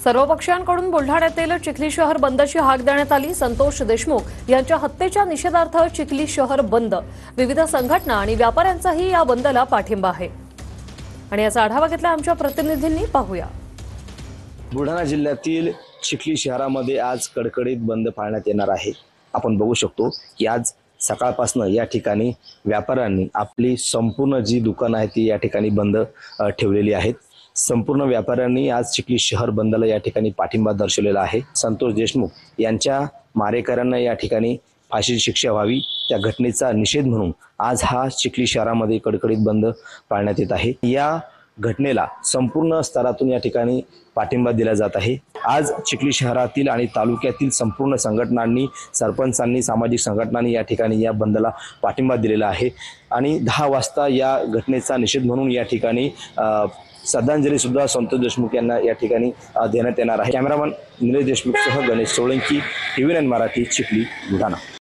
सर्वपक्षीयांकडून बुलढाण्यातील चिखली शहर बंदची हाक देण्यात आली। संतोष देशमुख यांच्या हत्येच्या निषेधार्थ चिखली शहर बंद। विविध संघटना आणि व्यापाऱ्यांचाही या बंदला पाठिंबा आहे। आणि याचा आढावा घेतला आमच्या प्रतिनिधींनी, पाहूया। बुलढाणा जिल्ह्यातील चिखली शहरामध्ये आज कडकडीत बंद पाळण्यात येणार आहे। आपण बघू शकतो की आज सकाळपासून या ठिकाणी व्यापाऱ्यांनी आपली संपूर्ण जी दुकानं आहेत ती या ठिकाणी बंद ठेवलेली आहेत। संपूर्ण व्यापाऱ्यांनी आज चिखली शहर बंदला या ठिकाणी पाठिंबा दर्शवलेला आहे। संतोष देशमुख यांच्या मारेकऱ्यांना या ठिकाणी फाशीची शिक्षा व्हावी, त्या घटनेचा निषेध म्हणून आज हा चिखली शहरामध्ये कडकडीत बंद पाळण्यात येत आहे। या घटनेला संपूर्ण स्तरातून या ठिकाणी पाठिंबा दिला जात आहे। आज चिखली शहरातील आणि तालुक्यातील संपूर्ण संघटनांनी, सरपंचांनी, सामाजिक संघटनांनी या ठिकाणी या बंदला पाठिंबा दिलेला आहे। आणि 10 वाजता या घटनेचा निषेध म्हणून या ठिकाणी श्रद्धांजली सुद्धा संतोष देशमुख यांना या ठिकाणी देण्यात येणार आहे। कॅमेरामन निलेश देशमुखसह गणेश सोळंकी, TV9 मराठी, चिखली, बुलढाणा।